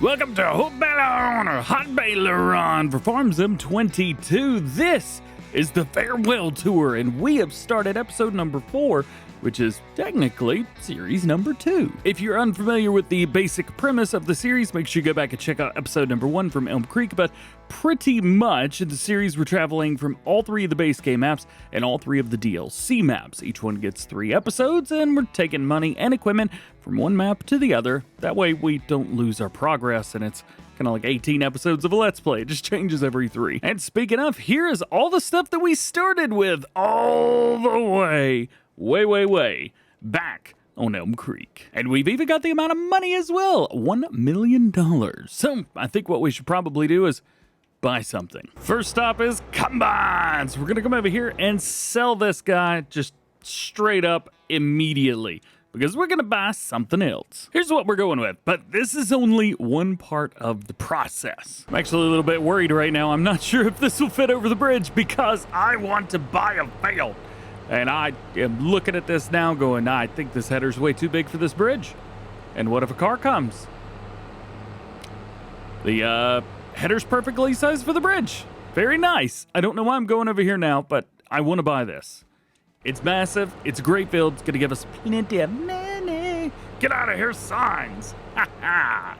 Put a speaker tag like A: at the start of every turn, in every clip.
A: Welcome to Haut-Beyleron or Haut-Beyleron for Farm Sim 22. This is the farewell tour, and we have started episode number 4, which is technically series number 2. If you're unfamiliar with the basic premise of the series, make sure you go back and check out episode number 1 from Elmcreek. But pretty much in the series, we're traveling from all 3 of the base game maps and all 3 of the DLC maps. Each one gets 3 episodes, and we're taking money and equipment from one map to the other. That way we don't lose our progress, and it's kind of like 18 episodes of a Let's Play. It just changes every 3. And speaking of, here is all the stuff that we started with all the way back on Elmcreek. And we've even got the amount of money as well, $1 million. So I think what we should probably do is buy something. First stop is combines. We're gonna come over here and sell this guy just straight up immediately, because we're gonna buy something else. Here's what we're going with, but this is only one part of the process. I'm actually a little bit worried right now. I'm not sure if this will fit over the bridge because I want to buy a veil. And I am looking at this now going, I think this header's way too big for this bridge. And what if a car comes? The header's perfectly sized for the bridge. Very nice. I don't know why I'm going over here now, but I want to buy this. It's massive. It's a great build. It's going to give us plenty of money. Get out of here, signs. Ha ha.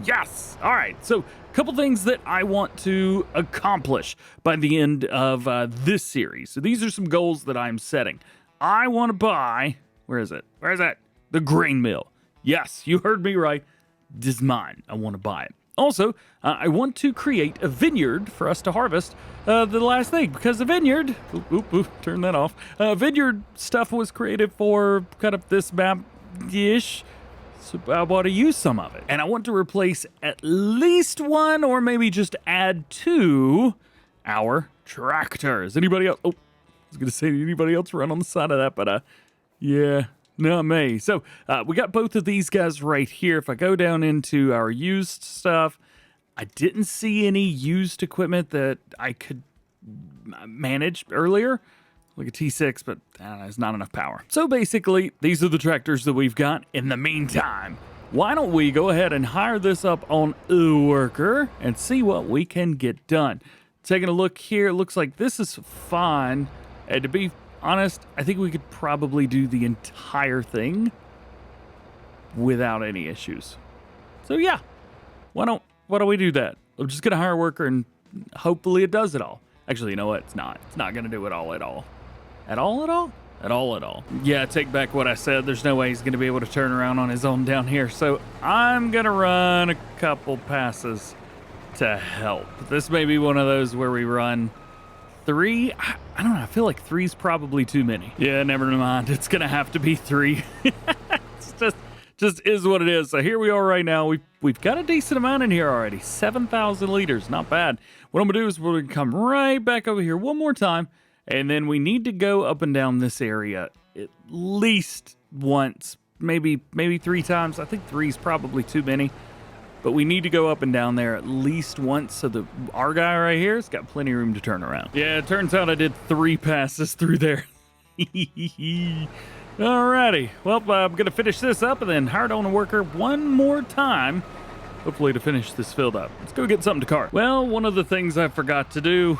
A: Yes. All right. So a couple things that I want to accomplish by the end of this series. So these are some goals that I'm setting. I want to buy, where is it? Where is it? The grain mill. Yes, you heard me right. This is mine. I want to buy it. Also, I want to create a vineyard for us to harvest the last thing, because the vineyard, turn that off. Vineyard stuff was created for kind of this map-ish, so I want to use some of it. And I want to replace at least one, or maybe just add 2, our tractors. Anybody else? Oh, I was going to say, anybody else run on the side of that, but yeah. Not me. So we got both of these guys right here. If I go down into our used stuff, I didn't see any used equipment that I could manage earlier. Like a T6, but there's not enough power. So basically, these are the tractors that we've got. In the meantime, why don't we go ahead and hire this up on a worker and see what we can get done. Taking a look here, it looks like this is fine. And to be honest, I think we could probably do the entire thing without any issues. So yeah, why don't we do that? I'm just gonna hire a worker and hopefully it does it all. Actually, you know what? It's not gonna do it all at all. At all. Yeah, take back what I said. There's no way he's gonna be able to turn around on his own down here. So I'm gonna run a couple passes to help. This may be one of those where we run 3. I don't know. I feel like 3's probably too many. Yeah, never mind. It's gonna have to be 3. It's just is what it is. So here we are right now. We've got a decent amount in here already. 7,000 liters. Not bad. What I'm gonna do is we're gonna come right back over here one more time, and then we need to go up and down this area at least once, maybe 3 times. I think 3's probably too many. But we need to go up and down there at least once, so our guy right here has got plenty of room to turn around. Yeah, it turns out I did 3 passes through there. Alrighty, well, I'm going to finish this up and then hire on a worker one more time, hopefully to finish this filled up. Let's go get something to cart. Well, one of the things I forgot to do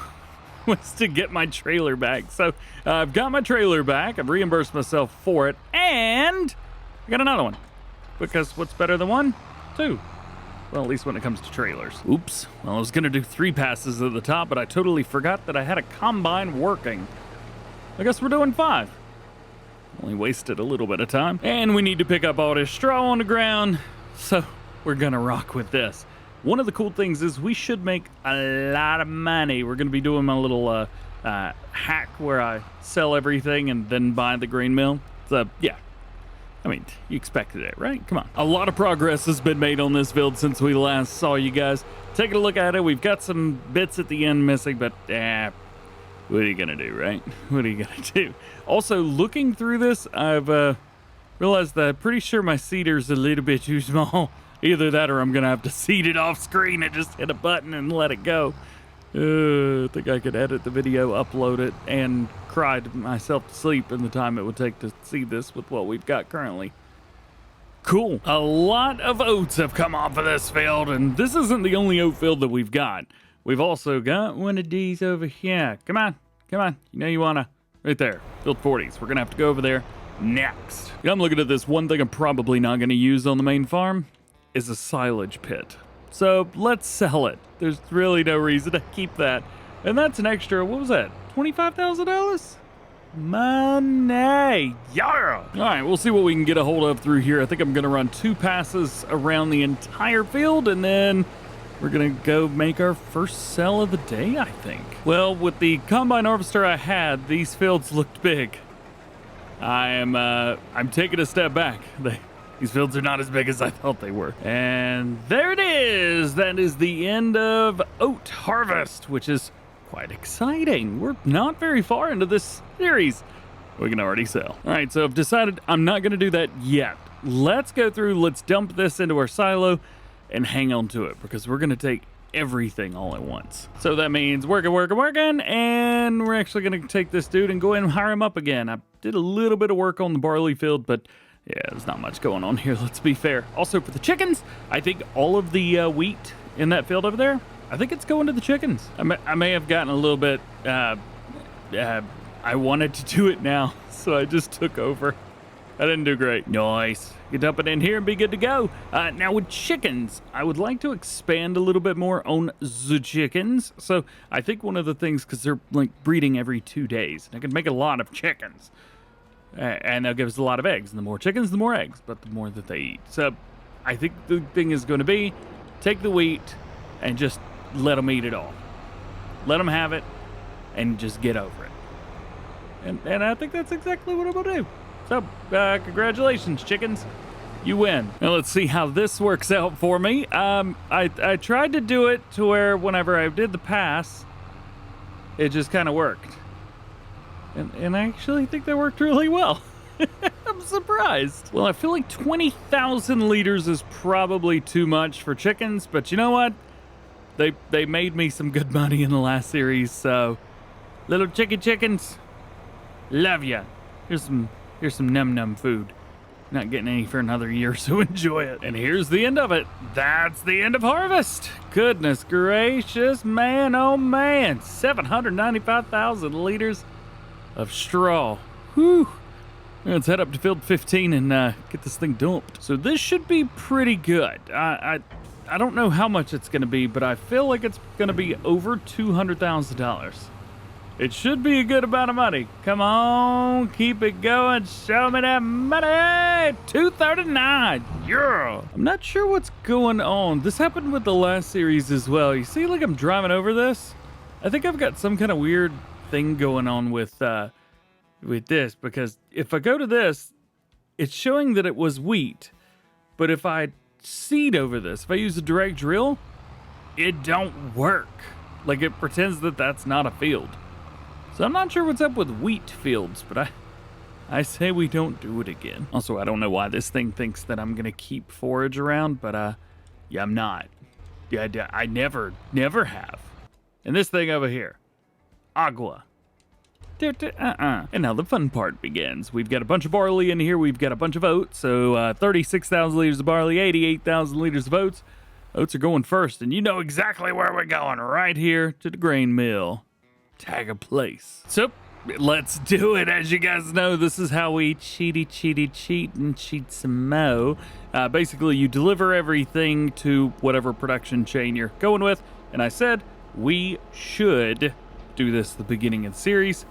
A: was to get my trailer back. So I've got my trailer back, I've reimbursed myself for it, and I got another one. Because what's better than 1? 2. Well, at least when it comes to trailers. Oops. Well, I was going to do 3 passes at the top, but I totally forgot that I had a combine working. I guess we're doing 5. Only wasted a little bit of time. And we need to pick up all this straw on the ground, so we're going to rock with this. One of the cool things is we should make a lot of money. We're going to be doing my little hack where I sell everything and then buy the grain mill. So, yeah. I mean, you expected it, right? Come on. A lot of progress has been made on this build since we last saw you guys. Taking a look at it, we've got some bits at the end missing, but what are you gonna do, right? What are you gonna do? Also, looking through this, I've realized that I'm pretty sure my seeder's a little bit too small. Either that or I'm gonna have to seed it off screen and just hit a button and let it go. I think I could edit the video, upload it, and cry myself to sleep in the time it would take to see this with what we've got currently. Cool. A lot of oats have come off of this field, and this isn't the only oat field that we've got. We've also got one of these over here. Come on. Come on. You know you wanna. Right there. Field 40s. We're gonna have to go over there next. Yeah, I'm looking at this. One thing I'm probably not gonna use on the main farm is a silage pit. So let's sell it. There's really no reason to keep that. And that's an extra, what was that? $25,000? Money. Yeah. All right, we'll see what we can get a hold of through here. I think I'm going to run 2 passes around the entire field, and then we're going to go make our first sell of the day, I think. Well, with the combine harvester I had, these fields looked big. I'm taking a step back. These fields are not as big as I thought they were. And there it is. That is the end of oat harvest, which is quite exciting. We're not very far into this series. We can already sell. All right, so I've decided I'm not going to do that yet. Let's go through, let's dump this into our silo and hang on to it because we're going to take everything all at once. So that means working, and we're actually going to take this dude and go ahead and hire him up again. I did a little bit of work on the barley field, but yeah, there's not much going on here, let's be fair. Also, for the chickens, I think all of the wheat in that field over there, I think it's going to the chickens. I may have gotten a little bit, I wanted to do it now, so I just took over. I didn't do great. Nice. You dump it in here and be good to go. Now with chickens, I would like to expand a little bit more on the chickens. So I think one of the things, because they're like breeding every 2 days, and I can make a lot of chickens. And they'll give us a lot of eggs. And the more chickens, the more eggs, but the more that they eat. So I think the thing is going to be take the wheat and just let them eat it all. Let them have it and just get over it. And I think that's exactly what I'm going to do. So, congratulations, chickens. You win. Now, let's see how this works out for me. I tried to do it to where whenever I did the pass, it just kind of worked. And I actually think that worked really well. I'm surprised. Well, I feel like 20,000 liters is probably too much for chickens, but you know what? They made me some good money in the last series, so little chickens, love ya. Here's some num food. Not getting any for another year, so enjoy it. And here's the end of it. That's the end of harvest. Goodness gracious, man, oh man. 795,000 liters of straw. Whew. Let's head up to field 15 and get this thing dumped. So this should be pretty good. I don't know how much it's going to be, but I feel like it's going to be over $200,000. It should be a good amount of money. Come on, keep it going. Show me that money. 239. Yeah. I'm not sure what's going on. This happened with the last series as well. You see, like I'm driving over this. I think I've got some kind of weird thing going on with this, because if I go to this, it's showing that it was wheat. But if I seed over this, if I use a direct drill, it don't work. Like it pretends that that's not a field. So I'm not sure what's up with wheat fields, but I say we don't do it again. Also, I don't know why this thing thinks that I'm gonna keep forage around, but yeah, I'm not. Yeah, I never have. And this thing over here, agua. And now the fun part begins. We've got a bunch of barley in here. We've got a bunch of oats. So 36,000 liters of barley, 88,000 liters of oats. Oats are going first, and you know exactly where we're going. Right here to the grain mill. Tag a place. So let's do it. As you guys know, this is how we cheat and cheat some mo. Basically, you deliver everything to whatever production chain you're going with. And I said we should do this at the beginning of the series.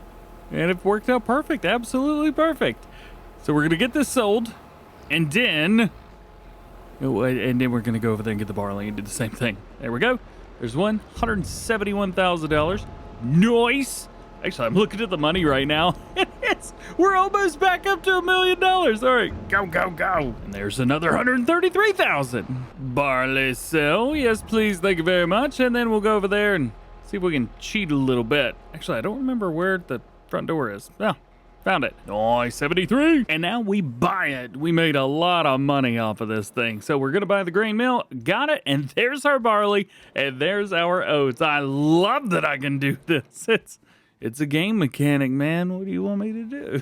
A: And it worked out perfect. Absolutely perfect. So we're going to get this sold. And then we're going to go over there and get the barley and do the same thing. There we go. There's $171,000. Nice. Actually, I'm looking at the money right now. We're almost back up to $1 million. All right, go. And there's another 133,000. Barley sell. Yes, please. Thank you very much. And then we'll go over there and see if we can cheat a little bit. Actually, I don't remember where the front door is. Oh, found it. Nice, 73. And now we buy it. We made a lot of money off of this thing. So we're going to buy the grain mill. Got it. And there's our barley. And there's our oats. I love that I can do this. It's a game mechanic, man. What do you want me to do?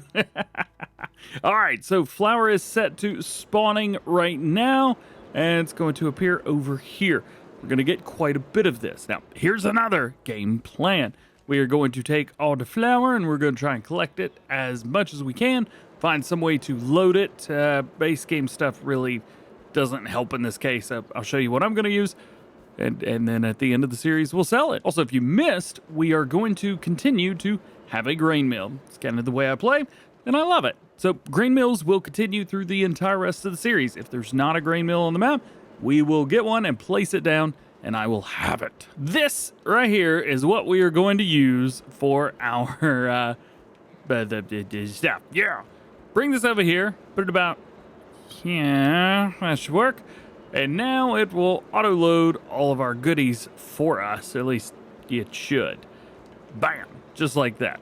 A: All right, so flower is set to spawning right now, and it's going to appear over here. We're going to get quite a bit of this. Now, here's another game plan. We are going to take all the flour, and we're going to try and collect it as much as we can, find some way to load it. Base game stuff really doesn't help in this case. I'll show you what I'm going to use, and then at the end of the series, we'll sell it. Also, if you missed, we are going to continue to have a grain mill. It's kind of the way I play, and I love it. So grain mills will continue through the entire rest of the series. If there's not a grain mill on the map, we will get one and place it down, and I will have it. This right here is what we are going to use for our stuff. Yeah. Bring this over here, put it about, yeah, that should work. And now it will auto-load all of our goodies for us. At least it should. Bam, just like that.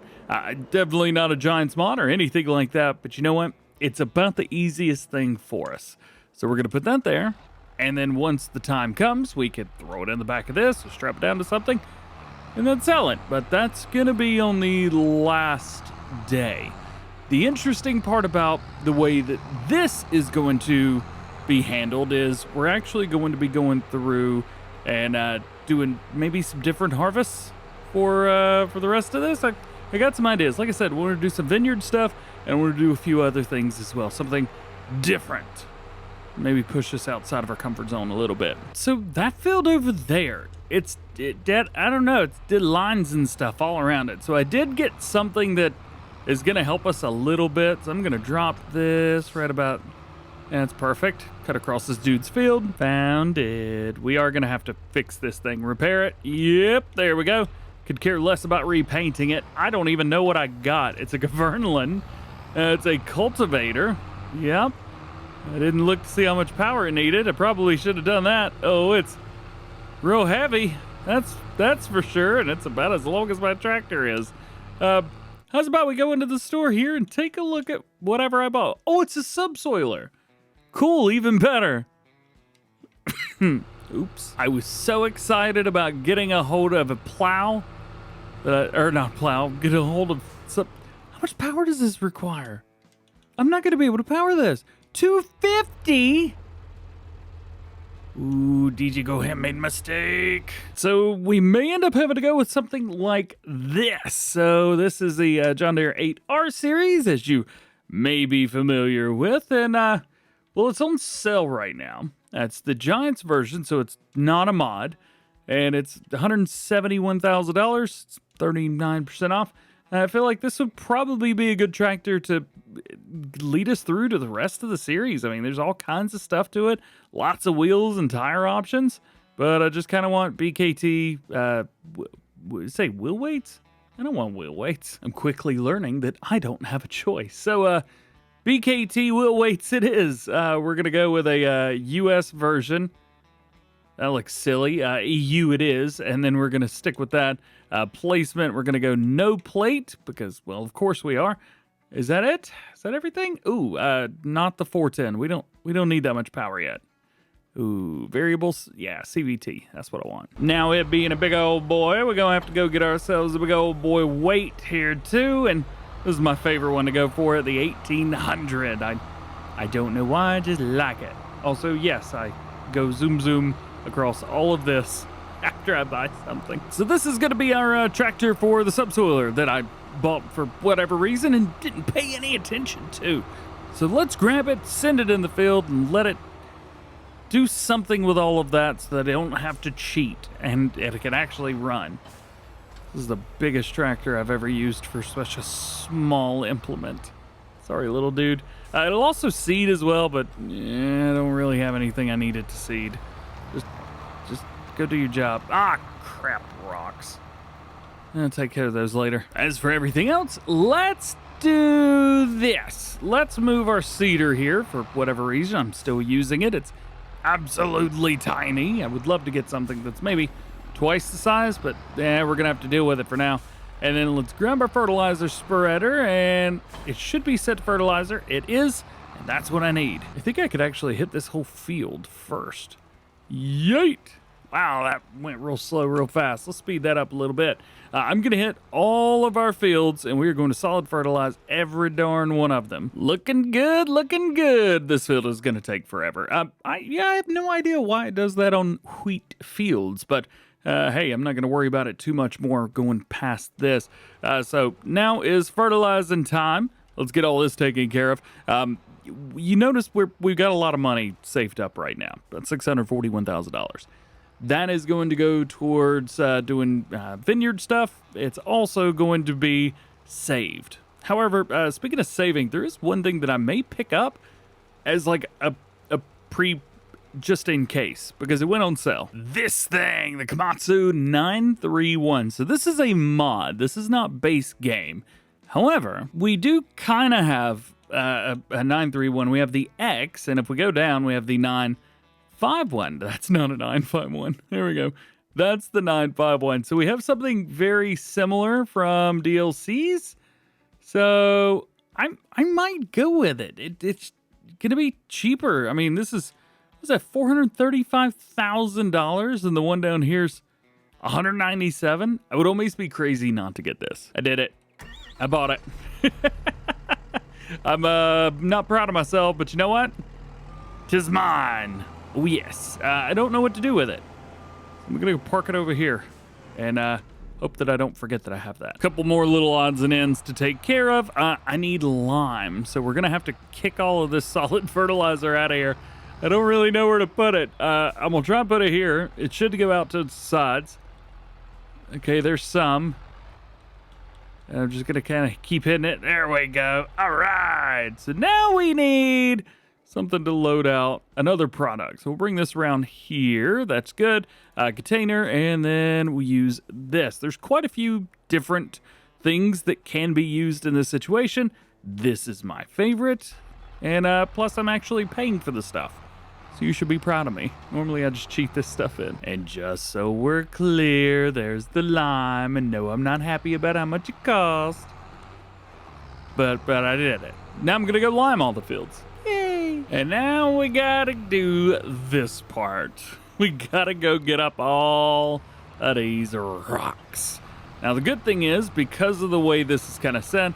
A: Definitely not a Giants mod or anything like that, but you know what? It's about the easiest thing for us. So we're going to put that there. And then once the time comes, we could throw it in the back of this or strap it down to something and then sell it. But that's going to be on the last day. The interesting part about the way that this is going to be handled is we're actually going to be going through and doing maybe some different harvests for the rest of this. I got some ideas. Like I said, we're going to do some vineyard stuff, and we're going to do a few other things as well. Something different. Maybe push us outside of our comfort zone a little bit. So that field over there, I don't know, it's did lines and stuff all around it. So I did get something that is going to help us a little bit. So I'm going to drop this right about, and it's perfect. Cut across this dude's field. Found it. We are going to have to fix this thing, repair it. Yep, there we go. Could care less about repainting it. I don't even know what I got. It's a Governlin. It's a cultivator. Yep. I didn't look to see how much power it needed. I probably should have done that. Oh, it's real heavy. That's for sure, and it's about as long as my tractor is. How's about we go into the store here and take a look at whatever I bought? Oh, it's a subsoiler. Cool, even better. Oops. I was so excited about getting a hold of a plow, or not plow, get a hold of some. How much power does this require? I'm not going to be able to power this. 250? Ooh, DjGoHam made a mistake. So we may end up having to go with something like this. So this is the John Deere 8R series, as you may be familiar with. And, well, it's on sale right now. That's the Giants version, so it's not a mod. And it's $171,000. It's 39% off. I feel like this would probably be a good tractor to lead us through to the rest of the series. I mean, there's all kinds of stuff to it. Lots of wheels and tire options. But I just kind of want BKT, say wheel weights? I don't want wheel weights. I'm quickly learning that I don't have a choice. So, BKT wheel weights it is. We're going to go with a US version. That looks silly. EU it is. And then we're going to stick with that. Placement, we're going to go no plate because, well, of course we are. Is that it? Is that everything? Ooh, not the 410. We don't need that much power yet. Ooh, variables. Yeah, CVT. That's what I want. Now, it being a big old boy, we're going to have to go get ourselves a big old boy weight here, too. And this is my favorite one to go for, the 1800. I don't know why, I just like it. Also, yes, I go zoom across all of this after I buy something. So this is going to be our tractor for the subsoiler that I bought for whatever reason and didn't pay any attention to. So let's grab it, send it in the field, and let it do something with all of that so that I don't have to cheat and it can actually run. This is the biggest tractor I've ever used for such a small implement. Sorry, little dude. It'll also seed as well, but I don't really have anything I needed to seed. Just go do your job. Ah, crap, rocks. I'll take care of those later. As for everything else, let's do this. Let's move our seeder here for whatever reason. I'm still using it. It's absolutely tiny. I would love to get something that's maybe twice the size, but we're going to have to deal with it for now. And then let's grab our fertilizer spreader, and it should be set to fertilizer. It is, and that's what I need. I think I could actually hit this whole field first. Yeet! Wow, that went real slow, real fast. Let's speed that up a little bit. I'm going to hit all of our fields, and we're going to solid fertilize every darn one of them. Looking good, looking good. This field is going to take forever. I have no idea why it does that on wheat fields, but hey, I'm not going to worry about it too much more going past this. So now is fertilizing time. Let's get all this taken care of. You notice we've got a lot of money saved up right now. That's $641,000. That is going to go towards doing vineyard stuff. It's also going to be saved. However, speaking of saving, there is one thing that I may pick up as like a pre, just in case, because it went on sale. This thing, the Komatsu 931. So this is a mod. This is not base game. However, we do kind of have a 931. We have the X, and if we go down, we have the 951. That's not a 951. There we go. That's the 951. So we have something very similar from DLCs. So I might go with it. It's gonna be cheaper. I mean, this is at $435,000, and the one down here's $197,000. I would almost be crazy not to get this. I did it. I bought it. I'm not proud of myself, but you know what? 'Tis mine. Oh yes. I don't know what to do with it. I'm gonna go park it over here, and hope that I don't forget that I have that. A couple more little odds and ends to take care of. I need lime, so we're gonna have to kick all of this solid fertilizer out of here. I don't really know where to put it. I'm gonna try and put it here. It should go out to the sides. Okay, there's some. And I'm just gonna kind of keep hitting it. There we go. All right. So now we need something to load out another product. So we'll bring this around here. That's good. Container, and then we use this. There's quite a few different things that can be used in this situation. This is my favorite. And plus I'm actually paying for the stuff. So you should be proud of me. Normally I just cheat this stuff in. And just so we're clear, there's the lime. And no, I'm not happy about how much it cost. But I did it. Now I'm gonna go lime all the fields. Yay! And now we gotta do this part. We gotta go get up all of these rocks. Now the good thing is, because of the way this is kind of set,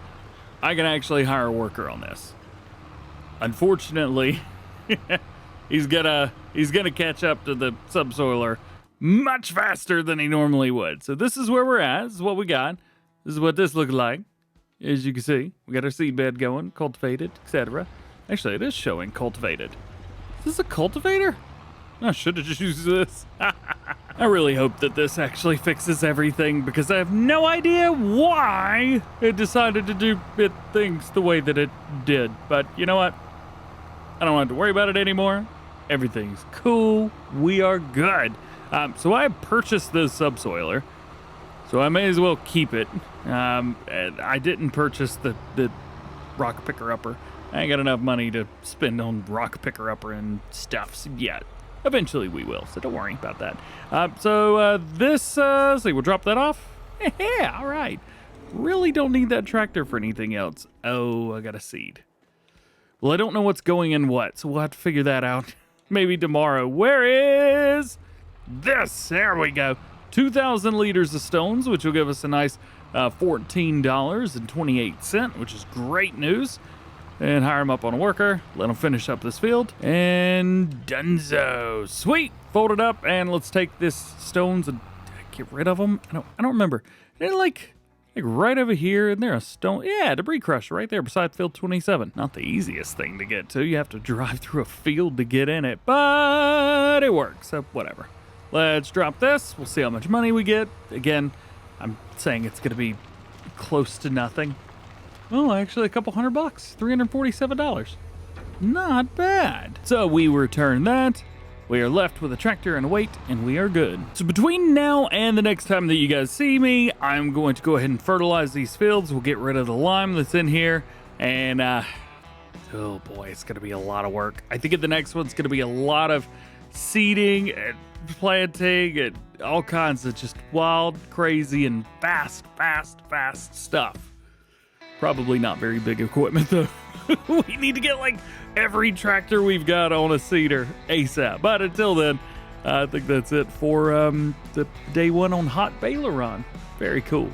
A: I can actually hire a worker on this. Unfortunately, he's gonna catch up to the subsoiler much faster than he normally would. So this is where we're at. This is what we got. This is what this looks like. As you can see, we got our seed bed going, cultivated, etc. Actually, it is showing cultivated. Is this a cultivator? I should have just used this. I really hope that this actually fixes everything, because I have no idea why it decided to do things the way that it did. But you know what? I don't have to worry about it anymore. Everything's cool. We are good. So I purchased this subsoiler, so I may as well keep it. I didn't purchase the rock picker-upper. I ain't got enough money to spend on rock picker-upper and stuff yet. Eventually we will, so don't worry about that. So we'll drop that off. Yeah, all right. Really don't need that tractor for anything else. Oh, I got a seed. Well, I don't know what's going in what, so we'll have to figure that out maybe tomorrow. Where is this? There we go. 2,000 liters of stones, which will give us a nice $14.28, which is great news. And hire him up on a worker, let him finish up this field, and dunzo. Sweet, fold it up, and let's take this stones and get rid of them. I don't remember. They're like right over here, and there's a stone. Yeah, debris crusher right there beside field 27. Not the easiest thing to get to. You have to drive through a field to get in it, but it works, so whatever. Let's drop this. We'll see how much money we get. Again, I'm saying it's gonna be close to nothing. Oh, actually a couple $100, $347. Not bad. So we return that. We are left with a tractor and a weight, and we are good. So between now and the next time that you guys see me, I'm going to go ahead and fertilize these fields. We'll get rid of the lime that's in here, and oh boy, it's gonna be a lot of work. I think the next one's gonna be a lot of seeding and planting and all kinds of just wild, crazy, and fast stuff. Probably not very big equipment though. We need to get like every tractor we've got on a seeder ASAP. But until then, I think that's it for the day one on Haut-Beyleron. Very cool.